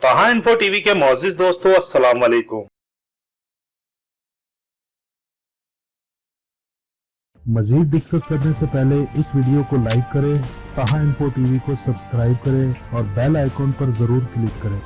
ताहा info TV के मोअज़्ज़िज़ दोस्तों, अस्सलाम वालेकुम। मजीद डिस्कस करने से पहले इस वीडियो को लाइक करें, ताहा इन्फो टीवी को सब्सक्राइब करें और बेल आइकॉन पर जरूर क्लिक करें।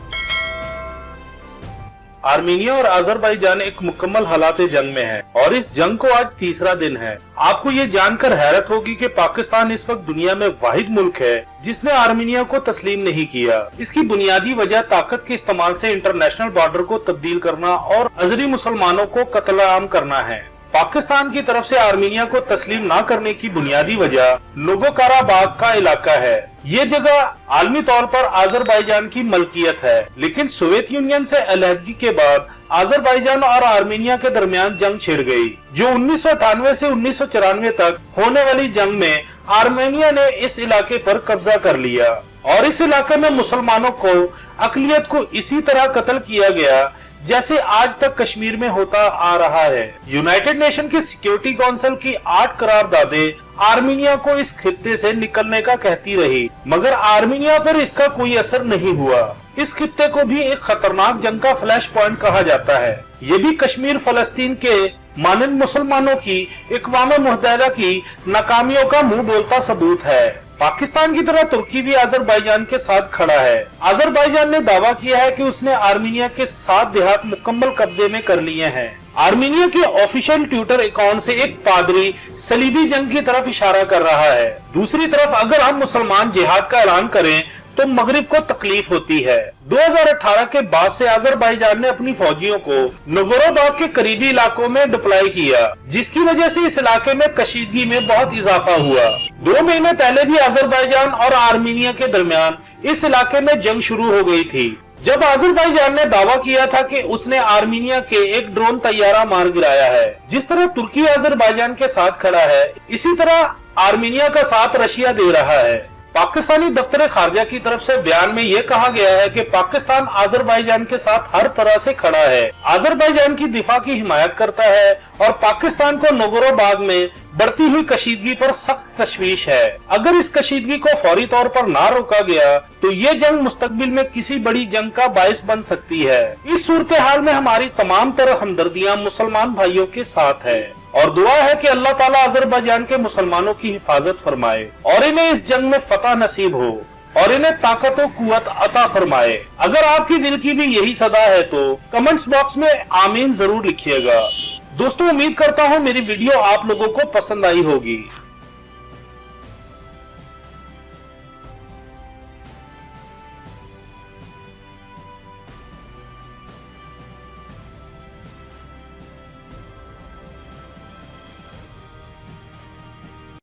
आर्मीनिया और अजरबैजान एक मुकम्मल हालात जंग में है और इस जंग को आज तीसरा दिन है। आपको ये जानकर हैरत होगी कि पाकिस्तान इस वक्त दुनिया में वाहिद मुल्क है जिसने आर्मीनिया को तस्लीम नहीं किया। इसकी बुनियादी वजह ताकत के इस्तेमाल से इंटरनेशनल बॉर्डर को तब्दील करना और अजरी मुसलमानों को कत्ल-ए-आम करना है। पाकिस्तान की तरफ से आर्मीनिया को तस्लीम न करने की बुनियादी वजह नगोर्नो-कराबाख का इलाका है। ये जगह आलमी तौर पर अजरबैजान की मलकियत है, लेकिन सोवियत यूनियन से अलहदगी के बाद अजरबैजान और आर्मीनिया के दरमियान जंग छिड़ गई, जो 1998 से 1994 तक होने वाली जंग में आर्मेनिया ने इस इलाके पर कब्जा कर लिया और इस इलाके में मुसलमानों को अकलियत को इसी तरह कत्ल किया गया जैसे आज तक कश्मीर में होता आ रहा है। यूनाइटेड नेशन की सिक्योरिटी काउंसिल की 8 करारदादें आर्मीनिया को इस खित्ते से निकलने का कहती रही, मगर आर्मीनिया पर इसका कोई असर नहीं हुआ। इस खित्ते को भी एक खतरनाक जंग का फ्लैश पॉइंट कहा जाता है। ये भी कश्मीर फलस्तीन के मानन मुसलमानों की अक़वाम मुत्तहिदा की नाकामियों का मुंह बोलता सबूत है। पाकिस्तान की तरह तुर्की भी अजरबैजान के साथ खड़ा है। अजरबैजान ने दावा किया है कि उसने आर्मीनिया के 7 देहात मुकम्मल कब्जे में कर लिए हैं। आर्मीनिया के ऑफिशियल ट्विटर अकाउंट से एक पादरी सलीबी जंग की तरफ इशारा कर रहा है। दूसरी तरफ अगर हम मुसलमान जिहाद का ऐलान करें तो मगरिब को तकलीफ होती है। 2018 के बाद से अजरबैजान ने अपनी फौजियों को नगोर्नो-कराबाख के करीबी इलाकों में डिप्लॉय किया, जिसकी वजह से इस इलाके में कशीदगी में बहुत इजाफा हुआ। 2 महीने पहले भी अजरबैजान और आर्मीनिया के दरमियान इस इलाके में जंग शुरू हो गई थी, जब अजरबैजान ने दावा किया था कि उसने आर्मीनिया के एक ड्रोन तैयारा मार गिराया है। जिस तरह तुर्की अजरबैजान के साथ खड़ा है, इसी तरह आर्मीनिया का साथ रशिया दे रहा है। पाकिस्तानी दफ्तर खारजा की तरफ से बयान में यह कहा गया है कि पाकिस्तान अजरबैजान के साथ हर तरह से खड़ा है, अजरबैजान की दिफा की हिमायत करता है और पाकिस्तान को नगोर्नो-कराबाख में बढ़ती हुई कशीदगी पर सख्त तशवीश है। अगर इस कशीदगी को फौरी तौर पर ना रोका गया तो ये जंग मुस्तकबिल में किसी बड़ी जंग का बायस बन सकती है। इस सूरत हाल में हमारी तमाम तरह हमदर्दियां मुसलमान भाइयों के साथ है और दुआ है कि अल्लाह ताला अजरबैजान के मुसलमानों की हिफाजत फरमाए और इन्हें इस जंग में फतह नसीब हो और इन्हें ताकत और कुव्वत अता फरमाए। अगर आपकी दिल की भी यही सदा है तो कमेंट्स बॉक्स में आमीन जरूर लिखिएगा। दोस्तों, उम्मीद करता हूँ मेरी वीडियो आप लोगों को पसंद आई होगी।